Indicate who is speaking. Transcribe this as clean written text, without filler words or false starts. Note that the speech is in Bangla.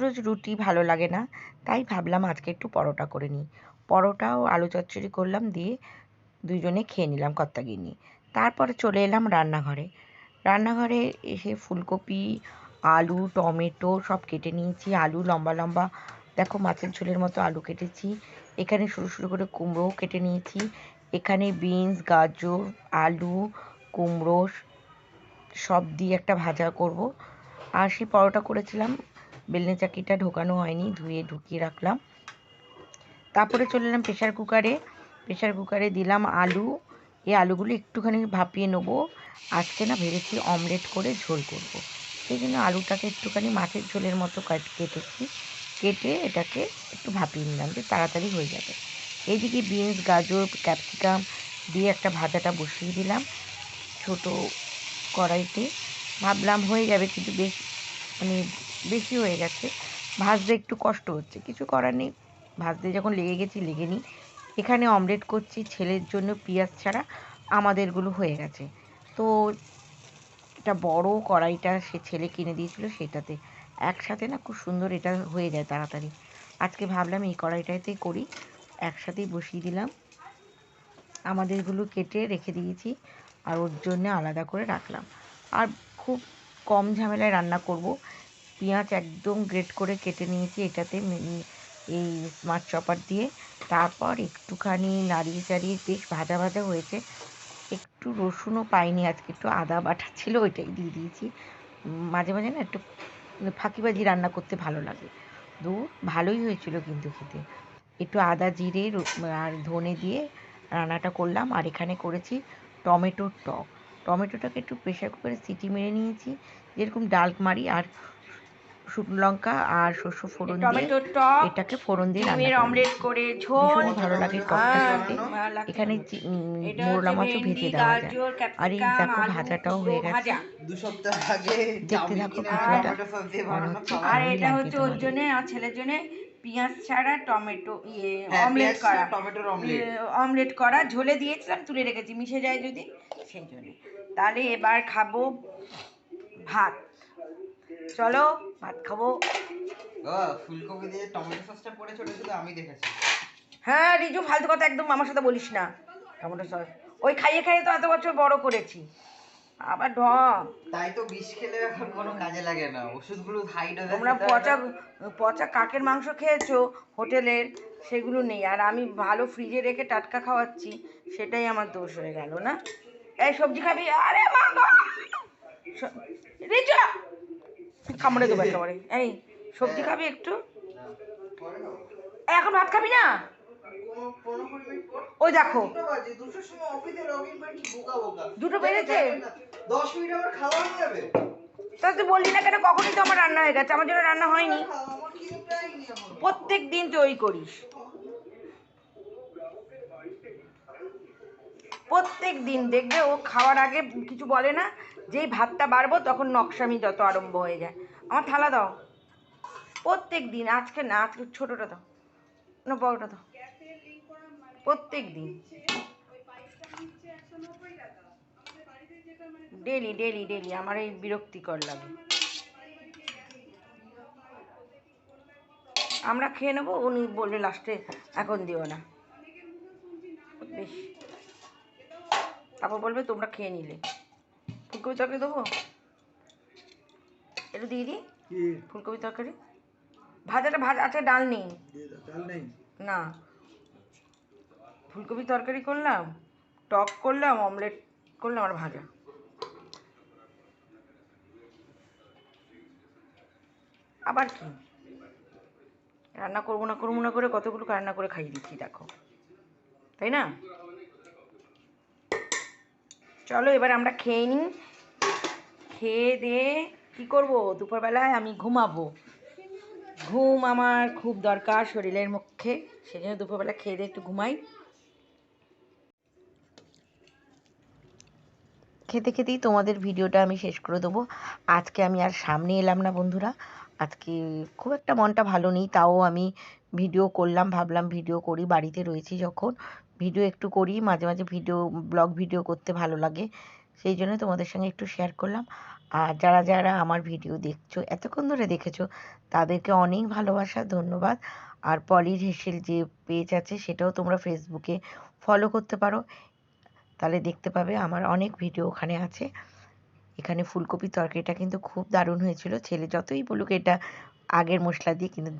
Speaker 1: রোজ রুটি ভালো লাগে না, তাই ভাবলাম আজকে একটু পরোটা করে নিই। পরোটা ও আলু চচ্চড়ি করলাম, দিয়ে দুজনে খেয়ে নিলাম কর্তাগিন্নি। তারপরে চলে এলাম রান্নাঘরে এসে ফুলকপি, আলু, টমেটো সব কেটে নিয়েছি। আলু লম্বা লম্বা, দেখো মাছের ঝোলের মতো আলু কেটেছি। এখানে সরু সরু করে কুমড়োও কেটে নিয়েছি। এখানে বিনস, গাজর, আলু, কুমড়ো সব দিয়ে একটা ভাজা করব। আর সেই পরোটা করেছিলাম, বেলনে চাকিটা ঢোকানো হয়নি, ধুয়ে ঢুকিয়ে রাখলাম। তারপরে চলে এলাম প্রেশার কুকারে দিলাম আলু। এই আলুগুলো একটুখানি ভাপিয়ে নেবো। আজকে না ভেবেছি অমলেট করে ঝোল করব। সেই জন্য আলুটাকে একটুখানি মাছের ঝোলের মতো কেটেছি, কেটে এটাকে একটু ভাপিয়ে নিলাম, যে তাড়াতাড়ি হয়ে যাবে। এইদিকে বিনস, গাজর, ক্যাপসিকাম দিয়ে একটা ভাজাটা বসিয়ে দিলাম ছোট কড়াইতে। ভাবলাম হয়ে যাবে, কিন্তু বেশি হয়ে গেছে। ভাজতে একটু কষ্ট হচ্ছে, কিছু করার নেই, ভাজতে যখন লেগে গেছি লেগে নিই। এখানে অমলেট করছি ছেলের জন্য, পেঁয়াজ ছাড়া। আমাদেরগুলো হয়ে গেছে। তো এটা বড় কড়াইটা সে ছেলে কিনে দিয়েছিল, সেটাতে একসাথে না খুব সুন্দর এটা হয়ে যায় তাড়াতাড়ি। আজকে ভাবলাম এই কড়াইটাতেই করি, একসাথেই বসিয়ে দিলাম। আমাদেরগুলো কেটে রেখে দিয়েছি, আর ওর জন্য আলাদা করে রাখলাম। আর খুব কম ঝামেলায় রান্না করব। পেঁয়াজ একদম গ্রেট করে কেটে নিয়েছি এটাতে, এই স্মার্ট চপার দিয়ে। তারপর একটুখানি নাড়িয়ে চাড়িয়ে বেশ ভাজা ভাজা হয়েছে। একটু রসুনও পাইনি আজকে, একটু আদা বাটা ছিল, ওইটাই দিয়ে দিয়েছি। মাঝে মাঝে না একটু ফাঁকিবাজি রান্না করতে ভালো লাগে। ভালোই হয়েছিল কিন্তু খেতে। একটু আদা, জিরে আর ধনে দিয়ে রান্নাটা করলাম। আর এখানে করেছি টমেটোর টক। টমেটোটাকে একটু প্রেশার কুকারে সিটি মেরে নিয়েছি, যেরকম ডাল মারি, আর শুকনো লঙ্কা আর শস্য ফোড়ন দিয়ে এটাকে ফোড়ন দিয়ে রান্না করে
Speaker 2: অমলেট করে ঝোল,
Speaker 1: ভীষণই ভালো লাগে টকটা খেতে। এখানে মোরলা মাছও ভেজে দেওয়া যায়। আর এই দেখো ভাজাটাও হয়ে গেছে।
Speaker 3: 2 সপ্তাহ আগে
Speaker 1: দেখতে থাকো ভিডিওটা, মনে হচ্ছে
Speaker 2: আর
Speaker 1: ভালোই
Speaker 2: এটা
Speaker 1: লাগবে
Speaker 2: হচ্ছে ওর
Speaker 1: তোমাদের।
Speaker 2: জন্য, আর ছেলের জন্য পেঁয়াজ ছাড়া টমেটো
Speaker 3: অমলেট করা, টমেটোর অমলেট।
Speaker 2: অমলেট করা ঝোলে দিয়েছিলাম, তুলে রেখেছি মিশে যায় যদি, সেই জন্য। তাহলে এবার খাবো ভাত। চলো ভাত খাবো।
Speaker 3: ফুলকপি দিয়ে টমেটো সসটা করেছে, ওটা শুধু আমি দেখেছি।
Speaker 2: হ্যাঁ রিজু, ফালতু কথা একদম আমার সাথে বলিস না। টমেটো সস ওই খাইয়ে খাইয়ে তো এত বছর বড় করেছি, আবার ঢং।
Speaker 3: তাই তো বিষ খেলে এখন কোনো কাজে লাগে না, ওষুধগুলো হাই ডোজে
Speaker 2: তোমরা পচা পচা কাকের মাংস খেয়েছো হোটেলের, সেগুলো নেই। আর আমি ভালো ফ্রিজে রেখে টাটকা খাওয়াচ্ছি, সেটাই আমার দোষ হয়ে গেল না। এই সবজি খাবি? আরে মা গো! রিজু কামড়ে দেবো একেবারে। এই সবজি খাবি একটু? এখন ভাত খাবি না? ওই দেখো 2টো বেজেছে।
Speaker 3: 10 মিনিট আমার খাওয়া হয়ে যাবে।
Speaker 2: তা তুই বললি না কেন? কখনই তো আমার রান্না হয়ে গেছে, আমার জন্য রান্না হয়নি। প্রত্যেক দিন তুই ওই করিস, প্রত্যেক দিন দেখবে ও খাওয়ার আগে কিছু বলে না, যেই ভাতটা বাড়বো তখন নকশামি যত আরম্ভ হয়ে যায়। আমার থালা দাও। প্রত্যেক দিন, আজকে না, আজকে ছোটটা দাও না, বড়টা দাও। প্রত্যেক দিন ডেলি ডেলি ডেলি আমার এই বিরক্তিকর লাগে। আমরা খেয়ে নেবো, উনি বললে লাস্টে এখন দিও না, বেশ। তারপর বলবে তোমরা খেয়ে নিলে। ফুলকপি তরকারি দেবো, একটু দিয়ে দিই। ফুলকপি তরকারি ভাজাটা ভাজা আছে, ডাল নেই না। ফুলকপি তরকারি করলাম, টক করলাম, অমলেট করলাম, আর ভাজা। আবার কি রান্না করবো না করে কতগুলো রান্না করে খাইয়ে দিচ্ছি দেখো, তাই না? চলো এবার আমরা খেয়ে নিই। খেয়ে দিয়ে কী করবো? দুপুরবেলায় আমি ঘুমাবো। ঘুম আমার খুব দরকার শরীরের পক্ষে, সেই জন্য দুপুরবেলা খেয়ে দিয়ে একটু ঘুমাই।
Speaker 1: খেতে খেতেই তোমাদের ভিডিওটা আমি শেষ করে দেবো। আজকে আমি আর সামনে এলাম না বন্ধুরা, আজকে খুব একটা মনটা ভালো নেই, তাও আমি ভিডিও করলাম। ভাবলাম ভিডিও করি, বাড়িতে রয়েছি যখন ভিডিও একটু করি। মাঝে মাঝে ব্লগ ভিডিও করতে ভালো লাগে, সেই জন্য তোমাদের সঙ্গে একটু শেয়ার করলাম। আর যারা যারা আমার ভিডিও দেখছো, এতক্ষণ ধরে দেখেছো, তাদেরকে অনেক ভালোবাসা, ধন্যবাদ। আর পলির হেসেল যে পেজ আছে সেটাও তোমরা ফেসবুকে ফলো করতে পারো, তাহলে দেখতে পাবে আমার অনেক ভিডিও ওখানে আছে। এখানে ফুলকপির তরকারিটা কিন্তু খুব দারুণ হয়েছিল। ছেলে যতই বলুক এটা আগের মশলা দিয়ে, কিন্তু